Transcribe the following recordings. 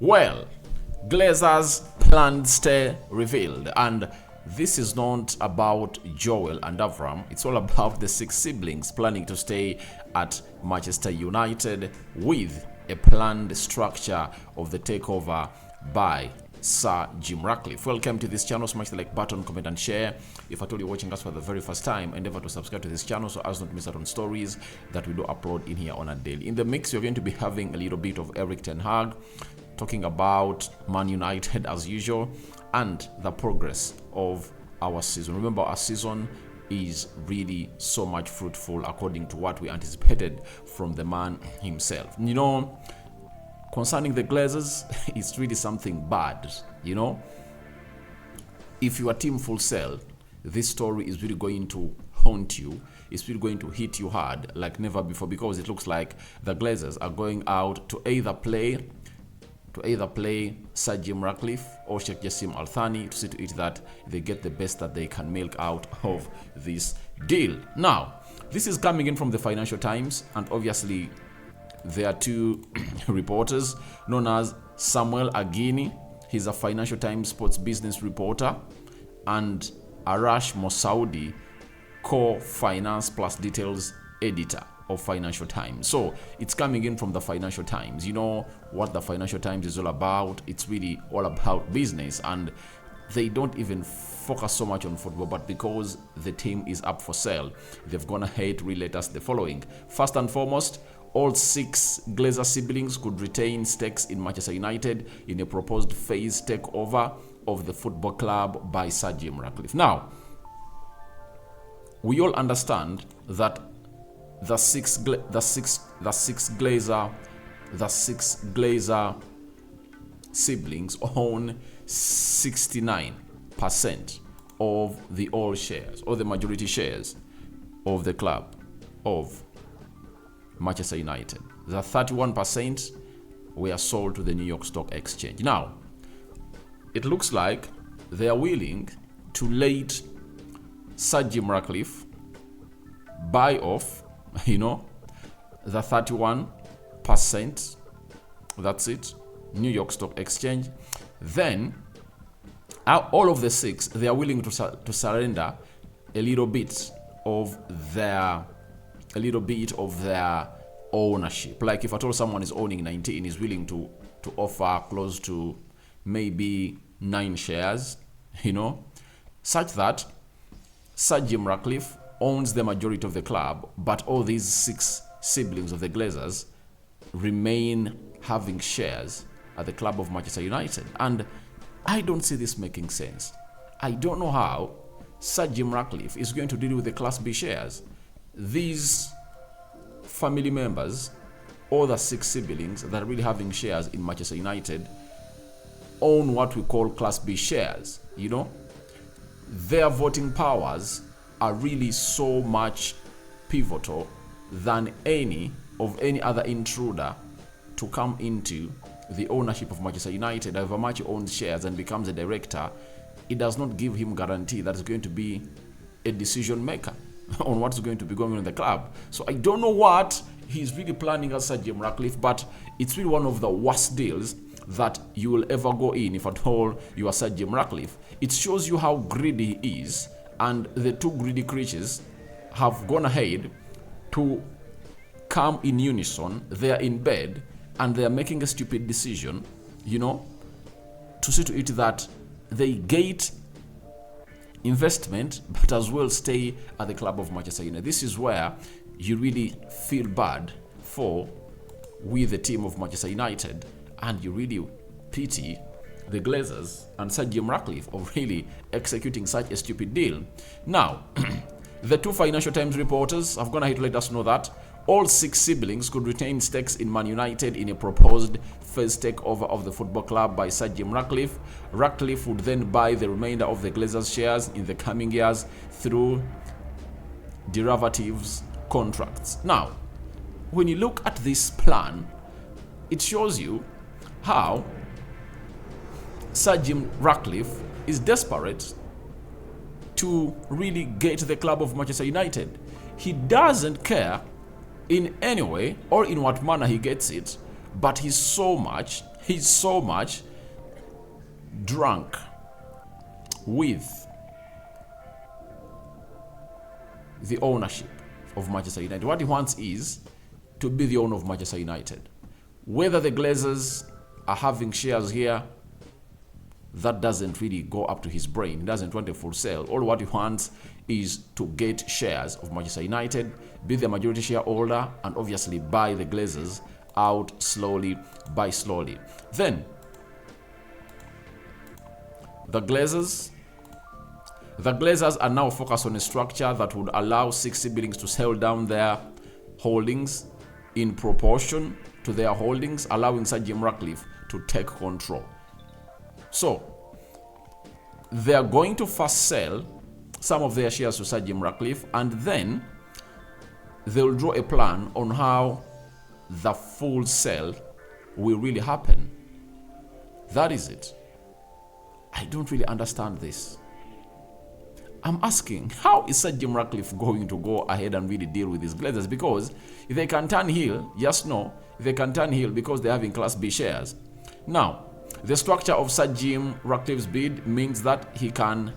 Well, Glazers' planned stay revealed, and this is not about Joel and Avram. It's all about the six siblings planning to stay at Manchester United with a planned structure of the takeover by Sir Jim Radcliffe. Welcome to this channel. Smash the like button, comment and share. If at all you're watching us for the very first time, endeavor to subscribe to this channel so as not to miss out on stories that we do upload in here on a daily. In the mix, you're going to be having a little bit of Erik ten Hag talking about Man United as usual and the progress of our season. Remember, our season is really so much fruitful according to what we anticipated from the man himself. You know, concerning the Glazers, it's really something bad. You know, if you are team full sell, this story is really going to haunt you. It's really going to hit you hard like never before, because it looks like the Glazers are going out to either play Sir Jim Radcliffe or Sheikh Jassim Al Thani to see to it that they get the best that they can milk out of this deal. Now, this is coming in from the Financial Times, and obviously there are two reporters known as Samuel Agini. He's a Financial Times sports business reporter, and Arash Mosaudi, co-finance plus details editor of Financial Times. So it's coming in from the Financial Times. You know what the Financial Times is all about. It's really all about business, and they don't even focus so much on football, but because the team is up for sale, they've gone ahead to relate us the following. First and foremost, all six Glazer siblings could retain stakes in Manchester United in a proposed phased takeover of the football club by Sir Jim Radcliffe. Now, we all understand that the six Glazer siblings own 69% of the all shares, or the majority shares of the club of Manchester United. The 31% were sold to the New York Stock Exchange. Now, it looks like they are willing to let Sir Jim Radcliffe buy off, you know, the 31%, that's it, New York Stock Exchange. Then all of the six, they are willing to surrender a little bit of their ownership. Like if at all someone is owning 19, is willing to offer close to maybe 9 shares, you know, such that Sir Jim Radcliffe owns the majority of the club, but all these 6 siblings of the Glazers remain having shares at the club of Manchester United. And I don't see this making sense. I don't know how Sir Jim Radcliffe is going to deal with the Class B shares. These family members, all the 6 siblings that are really having shares in Manchester United, own what we call Class B shares. You know, their voting powers are really so much pivotal than any other intruder to come into the ownership of Manchester United. However much he owns shares and becomes a director, it does not give him guarantee that he's going to be a decision maker on what's going to be going on in the club. So I don't know what he's really planning as Sir Jim Radcliffe, but it's really one of the worst deals that you will ever go in if at all you are Sir Jim Radcliffe. It shows you how greedy he is, and the two greedy creatures have gone ahead to come in unison. They are in bed and they are making a stupid decision, you know, to see to it that they gate investment but as well stay at the club of Manchester United. This is where you really feel bad for the team of Manchester United, and you really pity the Glazers and Sir Jim Radcliffe of really executing such a stupid deal. Now, the two Financial Times reporters have gone ahead to let us know that all 6 siblings could retain stakes in Man United in a proposed first takeover of the football club by Sir Jim Radcliffe. Radcliffe would then buy the remainder of the Glazers shares in the coming years through derivatives contracts. Now, when you look at this plan, it shows you how Sir Jim Radcliffe is desperate to really get the club of Manchester United. He doesn't care in any way or in what manner he gets it, but he's so much He's so much drunk with the ownership of Manchester United. What he wants is to be the owner of Manchester United. Whether the Glazers are having shares here, that doesn't really go up to his brain. He doesn't want a full sale. All what he wants is to get shares of Manchester United, be the majority shareholder, and obviously buy the Glazers out slowly by slowly. Then, the Glazers are now focused on a structure that would allow 6 siblings to sell down their holdings in proportion to their holdings, allowing Sir Jim Ratcliffe to take control. So, they are going to first sell some of their shares to Sir Jim Ratcliffe, and then they will draw a plan on how the full sale will really happen. That is it. I don't really understand this. I'm asking, how is Sir Jim Ratcliffe going to go ahead and really deal with these Glazers? Because if they can turn heel, just know, if they can turn heel because they're having Class B shares. Now, the structure of Sir Jim Ratcliffe's bid means that he can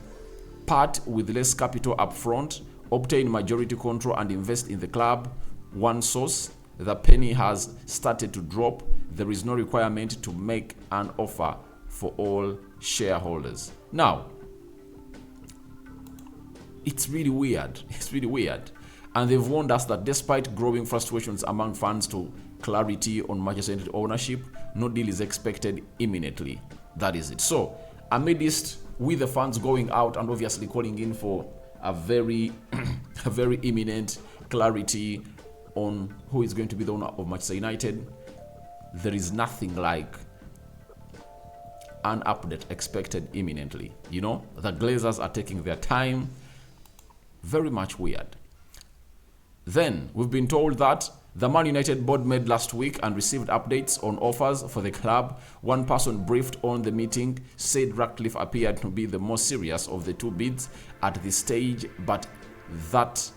part with less capital up front, obtain majority control, and invest in the club. One source, the penny has started to drop. There is no requirement to make an offer for all shareholders. Now, it's really weird. It's really weird. And they've warned us that despite growing frustrations among fans to clarity on Manchester United ownership, no deal is expected imminently. That is it. So, amidst with the fans going out and obviously calling in for a very, a very imminent clarity on who is going to be the owner of Manchester United, there is nothing like an update expected imminently. You know, the Glazers are taking their time. Very much weird. Then we've been told that the Man United board met last week and received updates on offers for the club. One person briefed on the meeting said Radcliffe appeared to be the most serious of the two bids at this stage, but that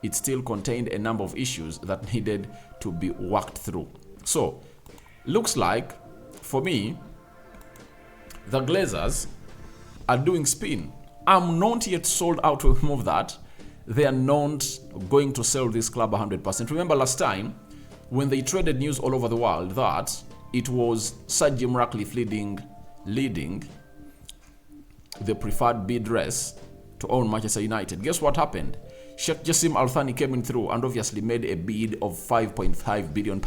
it still contained a number of issues that needed to be worked through. So, looks like, for me, the Glazers are doing spin. I'm not yet sold out to remove that. They are not going to sell this club 100%. Remember last time, when they traded news all over the world that it was Sir Jim Ratcliffe leading the preferred bid race to own Manchester United. Guess what happened? Sheikh Jassim Al Thani came in through and obviously made a bid of £5.5 billion.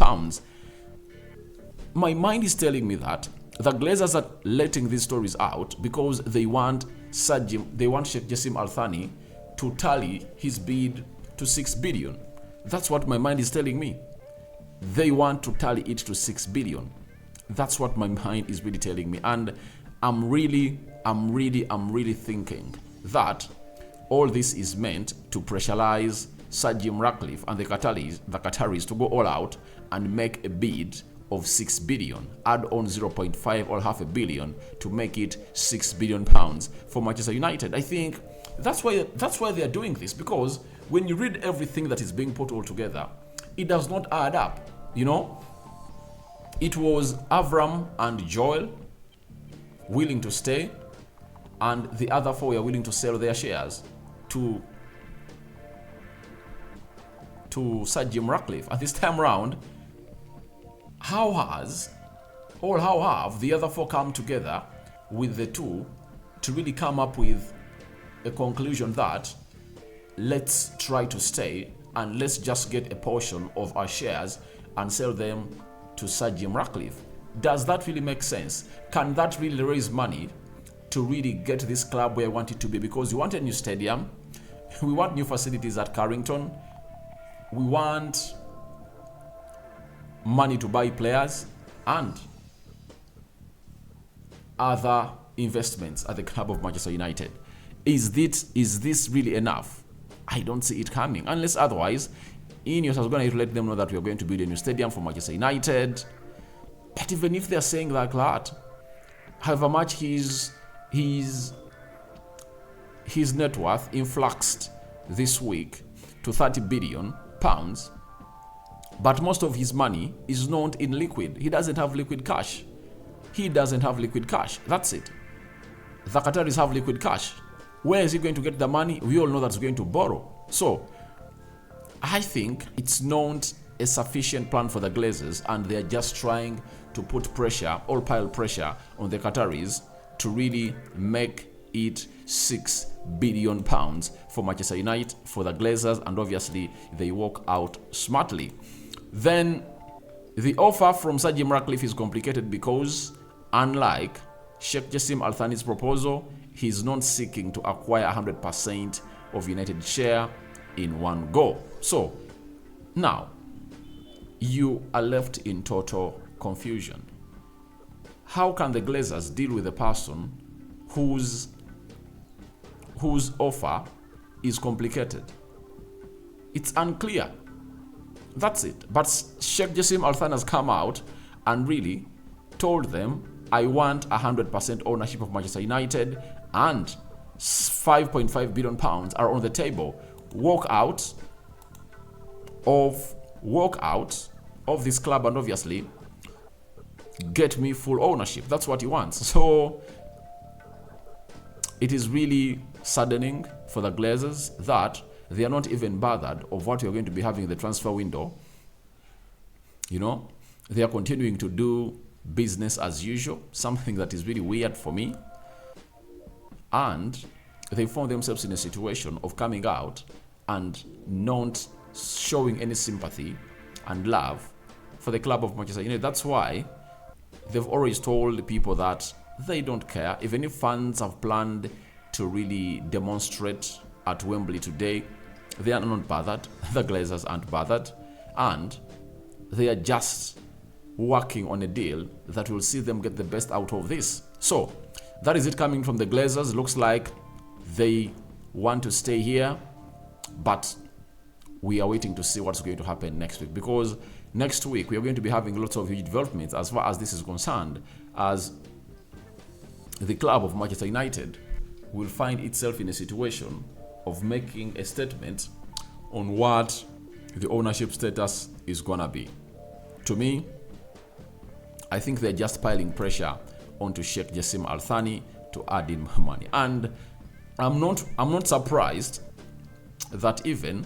My mind is telling me that the Glazers are letting these stories out because they want Sheikh Jassim Al Thani to tally his bid to 6 billion. That's what my mind is telling me. They want to tally it to 6 billion. That's what my mind is really telling me. And I'm really thinking that all this is meant to pressurize Sir Jim Ratcliffe and the Qataris to go all out and make a bid of 6 billion, add on 0.5 or half a billion to make it 6 billion pounds for Manchester United. I think that's why they are doing this, because when you read everything that is being put all together, it does not add up. You know, it was Avram and Joel willing to stay, and the other 4 were willing to sell their shares to Sir Jim Ratcliffe. At this time round, how have the other 4 come together with the 2 to really come up with a conclusion that let's try to stay and let's just get a portion of our shares and sell them to Sir Jim Ratcliffe? Does that really make sense? Can that really raise money to really get this club where I want it to be? Because we want a new stadium, we want new facilities at Carrington, we want money to buy players and other investments at the club of Manchester United. Is this really enough? I don't see it coming. Unless otherwise, Ineos is going to let them know that we are going to build a new stadium for Manchester United. But even if they're saying like that, however much his net worth influxed this week to £30 billion, But most of his money is not in liquid. He doesn't have liquid cash. He doesn't have liquid cash. That's it. The Qataris have liquid cash. Where is he going to get the money? We all know that's going to borrow. So, I think it's not a sufficient plan for the Glazers, and they're just trying to put pressure, all pile pressure on the Qataris to really make it £6 billion for Manchester United, for the Glazers, and obviously they walk out smartly. Then the offer from Sir Jim Radcliffe is complicated because, unlike Sheikh Jassim Al Thani's proposal, he's not seeking to acquire 100% of United share in one go. So now you are left in total confusion. How can the Glazers deal with a person whose offer is complicated? It's unclear. That's it. But Sheikh Jassim Al Thani has come out and really told them, I want 100% ownership of Manchester United, and £5.5 billion are on the table. Walk out of this club and obviously get me full ownership. That's what he wants. So it is really saddening for the Glazers that they are not even bothered of what you're going to be having in the transfer window. You know, they are continuing to do business as usual, something that is really weird for me. And they found themselves in a situation of coming out and not showing any sympathy and love for the club of Manchester United. That's why they've always told people that they don't care. Even if fans have planned to really demonstrate at Wembley today, they are not bothered. The Glazers aren't bothered. And they are just working on a deal that will see them get the best out of this. So that is it coming from the Glazers. Looks like they want to stay here, but we are waiting to see what's going to happen next week, because next week we are going to be having lots of huge developments as far as this is concerned, as the club of Manchester United will find itself in a situation of making a statement on what the ownership status is gonna be. To me, I think they're just piling pressure onto Sheikh Jassim Al Thani to add in more money. And I'm not surprised that even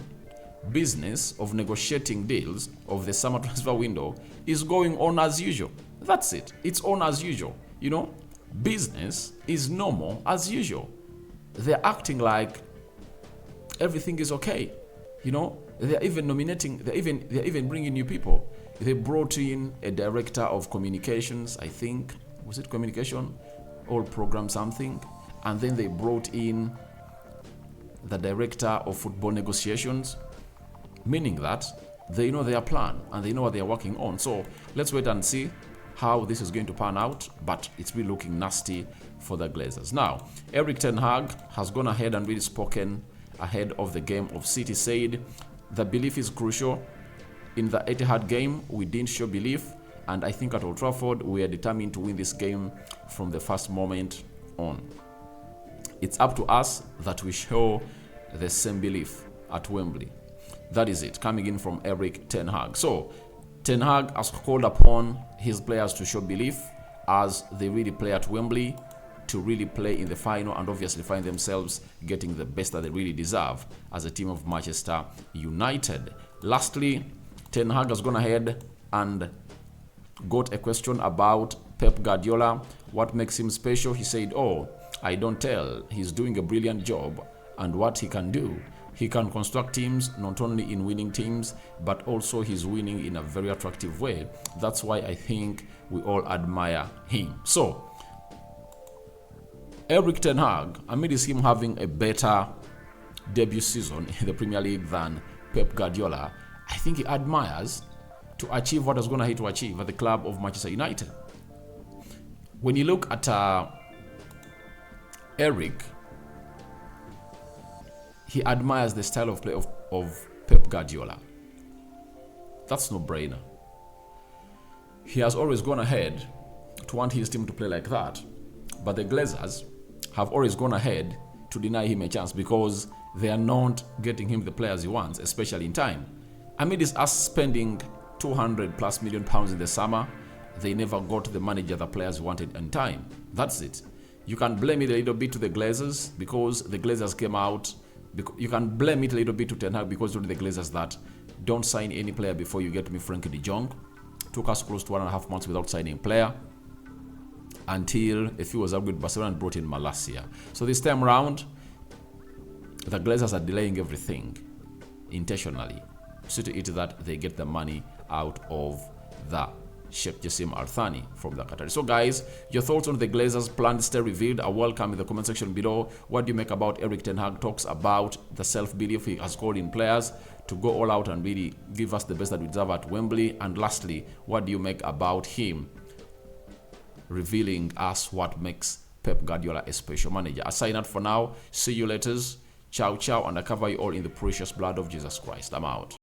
business of negotiating deals of the summer transfer window is going on as usual. That's it. It's on as usual. You know, business is normal as usual. They're acting like everything is okay. You know, they're even bringing new people. They brought in a director of communications, I think. Was it communication or program something? And then they brought in the director of football negotiations, meaning that they know their plan and they know what they are working on. So let's wait and see how this is going to pan out, but it's really looking nasty for the Glazers. Now, Erik ten Hag has gone ahead and really spoken ahead of the game of City, said the belief is crucial. In the Etihad game, we didn't show belief, and I think at Old Trafford, we are determined to win this game from the first moment on. It's up to us that we show the same belief at Wembley. That is it, coming in from Erik ten Hag. So, Ten Hag has called upon his players to show belief as they really play at Wembley, to really play in the final and obviously find themselves getting the best that they really deserve as a team of Manchester United. Lastly, Ten Hag has gone ahead and got a question about Pep Guardiola. What makes him special? He said, I don't tell. He's doing a brilliant job, and what he can do. He can construct teams, not only in winning teams, but also he's winning in a very attractive way. That's why I think we all admire him. So, Erik ten Hag, amidst him having a better debut season in the Premier League than Pep Guardiola, I think he admires to achieve what he's going to achieve at the club of Manchester United. When you look at Erik, he admires the style of play of Pep Guardiola. That's no brainer. He has always gone ahead to want his team to play like that, but the Glazers have always gone ahead to deny him a chance because they are not getting him the players he wants, especially in time. Amidst us spending 200 plus million pounds in the summer. They never got the manager the players wanted in time. That's it. You can blame it a little bit to the Glazers because the Glazers came out. You can blame it a little bit to Ten Hag because of the Glazers that don't sign any player before you get me Frankie de Jong. Took us close to 1.5 months without signing a player until a few was up with Barcelona and brought in Malacia. So this time around, the Glazers are delaying everything intentionally. See to it that they get the money out of the Sheikh Jassim Al Thani from the Qatari. So guys, your thoughts on the Glazers plan stay revealed are welcome in the comment section below. What do you make about Erik Ten Hag talks about the self-belief he has called in players to go all out and really give us the best that we deserve at Wembley? And lastly, what do you make about him revealing us what makes Pep Guardiola a special manager? I sign out for now. See you later. Ciao, ciao, and I cover you all in the precious blood of Jesus Christ. I'm out.